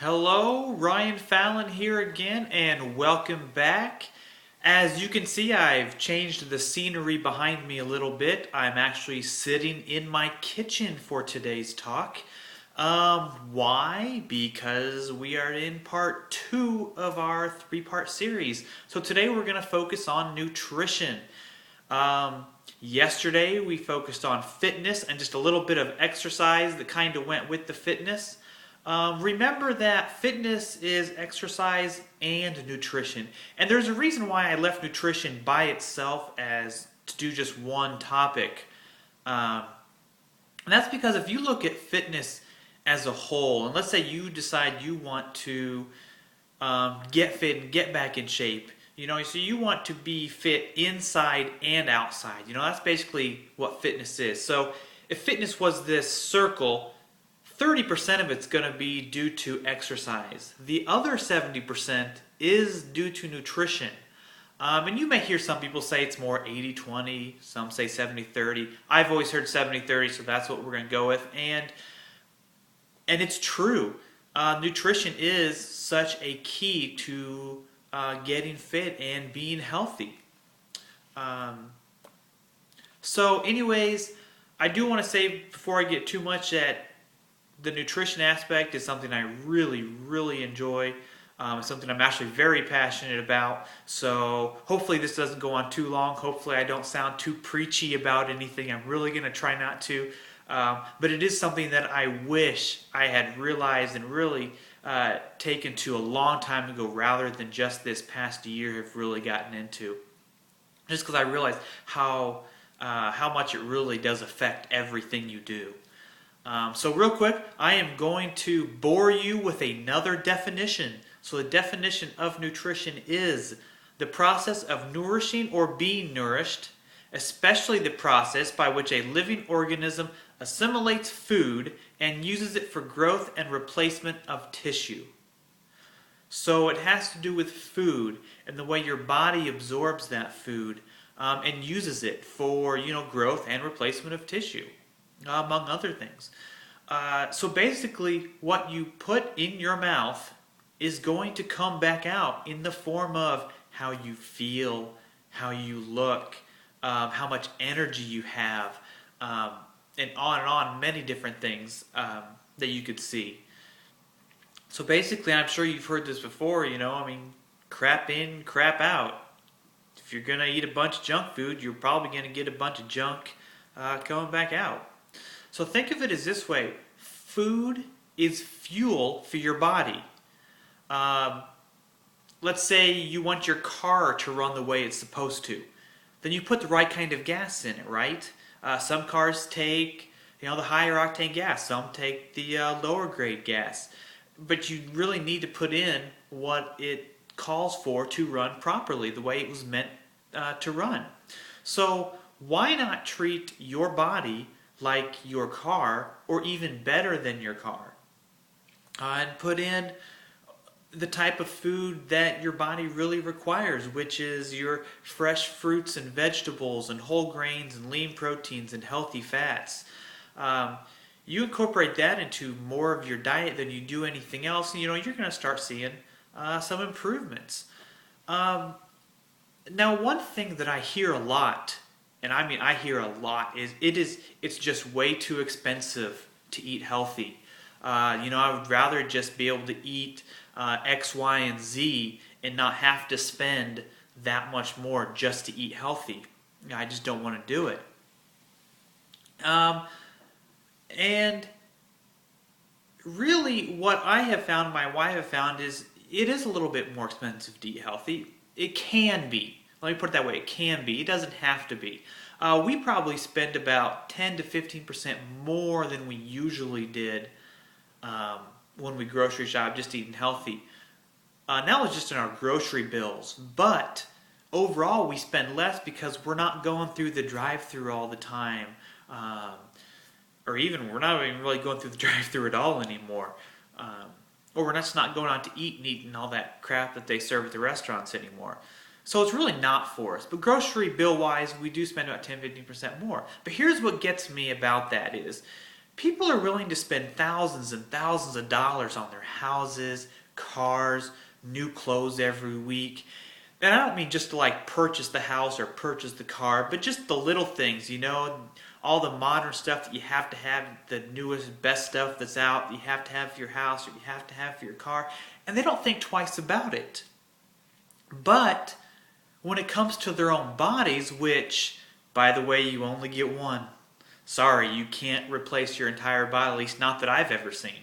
Hello, Ryan Fallon here again, and welcome back. As you can see, I've changed the scenery behind me a little bit. I'm actually sitting in my kitchen for today's talk. Why? Because we are in part 2 of our 3-part series. So today we're going to focus on nutrition. Yesterday we focused on fitness and just a little bit of exercise that kind of went with the fitness. Remember that fitness is exercise and nutrition. And there's a reason why I left nutrition by itself as to do just one topic. And that's because if you look at fitness as a whole, and let's say you decide you want to get fit and get back in shape, so you want to be fit inside and outside. That's basically what fitness is. So if fitness was this circle, 30% of it's going to be due to exercise. The other 70% is due to nutrition. And you may hear some people say it's more 80-20, some say 70-30. I've always heard 70-30, so that's what we're going to go with. And it's true. Nutrition is such a key to getting fit and being healthy. So anyways, I do want to say before I get too much that the nutrition aspect is something I really, really enjoy. It's something I'm actually very passionate about. So hopefully this doesn't go on too long. Hopefully I don't sound too preachy about anything. I'm really going to try not to. But it is something that I wish I had realized and really taken to a long time ago rather than just this past year have really gotten into. Just because I realized how much it really does affect everything you do. So real quick, I am going to bore you with another definition. So the definition of nutrition is the process of nourishing or being nourished, especially the process by which a living organism assimilates food and uses it for growth and replacement of tissue. So it has to do with food and the way your body absorbs that food and uses it for growth and replacement of tissue. Among other things. So basically, what you put in your mouth is going to come back out in the form of how you feel, how you look, how much energy you have, and on, many different things that you could see. So basically, I'm sure you've heard this before, crap in, crap out. If you're going to eat a bunch of junk food, you're probably going to get a bunch of junk coming back out. So think of it as this way. Food is fuel for your body. Let's say you want your car to run the way it's supposed to. Then you put the right kind of gas in it, right? Some cars take the higher octane gas. Some take the lower grade gas. But you really need to put in what it calls for to run properly, the way it was meant to run. So why not treat your body like your car, or even better than your car, and put in the type of food that your body really requires, which is your fresh fruits and vegetables and whole grains and lean proteins and healthy fats. You incorporate that into more of your diet than you do anything else, and you're going to start seeing some improvements. Now, one thing that I hear a lot, and I hear a lot, it's just way too expensive to eat healthy. I would rather just be able to eat X, Y, and Z and not have to spend that much more just to eat healthy. I just don't want to do it. And really what I have found, my wife have found, is it is a little bit more expensive to eat healthy. It can be. Let me put it that way. It can be. It doesn't have to be. We probably spend about 10 to 15% more than we usually did when we grocery shop just eating healthy. That was just in our grocery bills. But overall, we spend less because we're not going through the drive-thru all the time. Or even, we're not even really going through the drive-thru at all anymore. Or we're just not going out to eat and eating all that crap that they serve at the restaurants anymore. So it's really not for us. But grocery bill-wise, we do spend about 10-15% more. But here's what gets me about that is people are willing to spend thousands and thousands of dollars on their houses, cars, new clothes every week. And I don't mean just to like purchase the house or purchase the car, but just the little things, all the modern stuff that you have to have, the newest, best stuff that's out, that you have to have for your house or you have to have for your car. And they don't think twice about it. But when it comes to their own bodies, which, by the way, you only get one. Sorry, you can't replace your entire body, at least not that I've ever seen.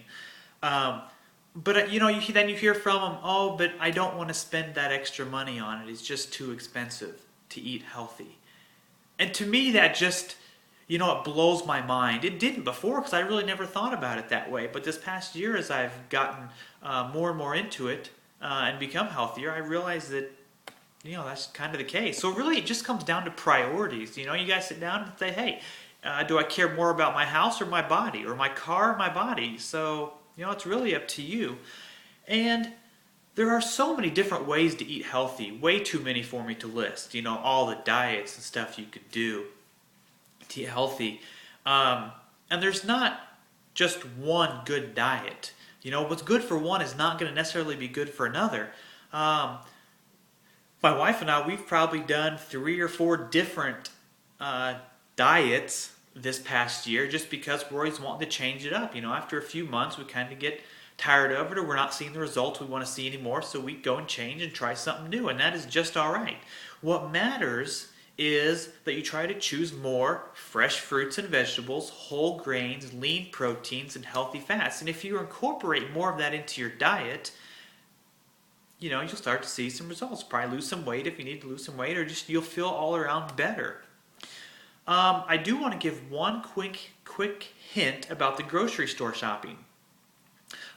But then you hear from them, oh, but I don't want to spend that extra money on it. It's just too expensive to eat healthy. And to me, that just, it blows my mind. It didn't before because I really never thought about it that way. But this past year, as I've gotten more and more into it and become healthier, I realized that, that's kind of the case. So really, it just comes down to priorities. You guys sit down and say, hey, do I care more about my house or my body, or my car or my body? So, it's really up to you. And there are so many different ways to eat healthy, way too many for me to list. All the diets and stuff you could do to eat healthy. And there's not just one good diet. What's good for one is not going to necessarily be good for another. My wife and I, we've probably done 3 or 4 different diets this past year just because we're always wanting to change it up. After a few months, we kind of get tired of it, or we're not seeing the results we want to see anymore, so we go and change and try something new, and that is just all right. What matters is that you try to choose more fresh fruits and vegetables, whole grains, lean proteins, and healthy fats. And if you incorporate more of that into your diet, you'll start to see some results. Probably lose some weight if you need to lose some weight, or just you'll feel all around better. I do want to give one quick hint about the grocery store shopping.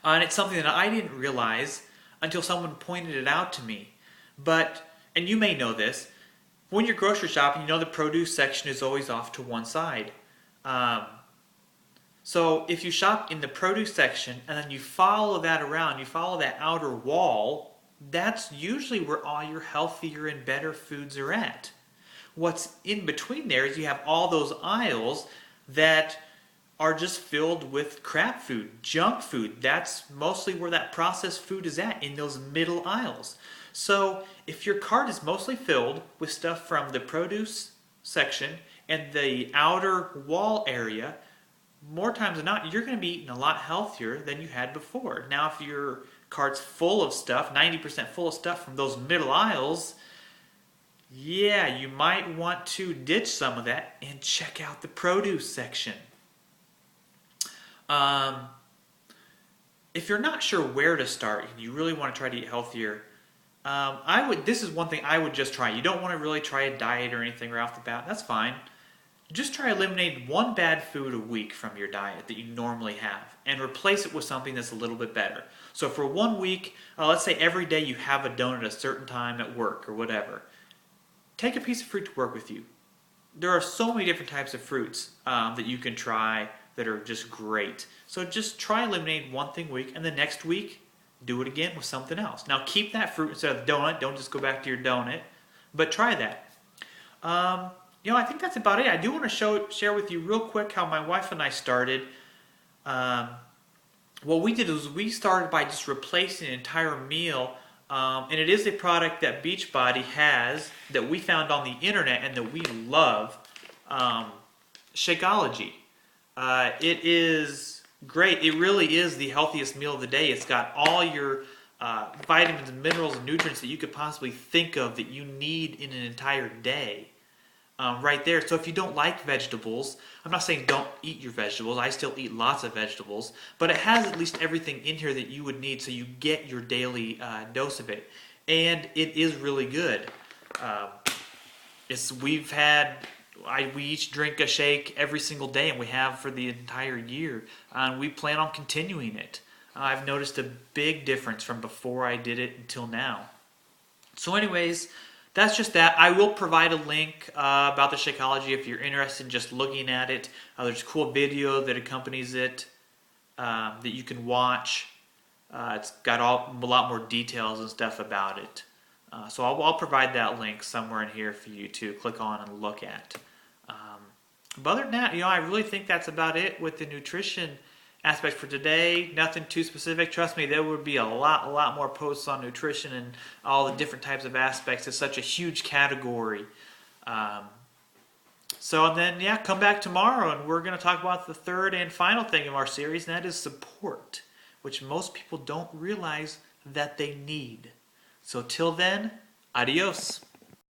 And it's something that I didn't realize until someone pointed it out to me. And you may know this, when you're grocery shopping, the produce section is always off to one side. So if you shop in the produce section and then you follow that around, you follow that outer wall, that's usually where all your healthier and better foods are at. What's in between there is you have all those aisles that are just filled with crap food, junk food. That's mostly where that processed food is at, in those middle aisles. So if your cart is mostly filled with stuff from the produce section and the outer wall area, more times than not, you're going to be eating a lot healthier than you had before. Now, if your cart's full of stuff, 90% full of stuff from those middle aisles, yeah, you might want to ditch some of that and check out the produce section. If you're not sure where to start and you really want to try to eat healthier, this is one thing I would just try. You don't want to really try a diet or anything right off the bat. That's fine. Just try eliminating one bad food a week from your diet that you normally have and replace it with something that's a little bit better. So for 1 week, let's say every day you have a donut at a certain time at work or whatever. Take a piece of fruit to work with you. There are so many different types of fruits that you can try that are just great. So just try eliminating one thing a week, and the next week, do it again with something else. Now keep that fruit instead of the donut. Don't just go back to your donut, but try that. I think that's about it. I do want to share with you real quick how my wife and I started. What we did was we started by just replacing an entire meal, and it is a product that Beachbody has that we found on the internet and that we love, Shakeology. It is great. It really is the healthiest meal of the day. It's got all your vitamins and minerals and nutrients that you could possibly think of that you need in an entire day. Right there. So if you don't like vegetables, I'm not saying don't eat your vegetables. I still eat lots of vegetables. But it has at least everything in here that you would need so you get your daily dose of it. And it is really good. We each drink a shake every single day, and we have for the entire year. And we plan on continuing it. I've noticed a big difference from before I did it until now. So anyways, that's just that. I will provide a link about the Shakeology if you're interested in just looking at it. There's a cool video that accompanies it that you can watch. It's got a lot more details and stuff about it. So I'll provide that link somewhere in here for you to click on and look at. But other than that, I really think that's about it with the nutrition aspect for today. Nothing too specific. Trust me, there would be a lot more posts on nutrition and all the different types of aspects. It's such a huge category. Um, and then, yeah, come back tomorrow and we're going to talk about the third and final thing of our series, and that is support, which most people don't realize that they need. So till then, adios.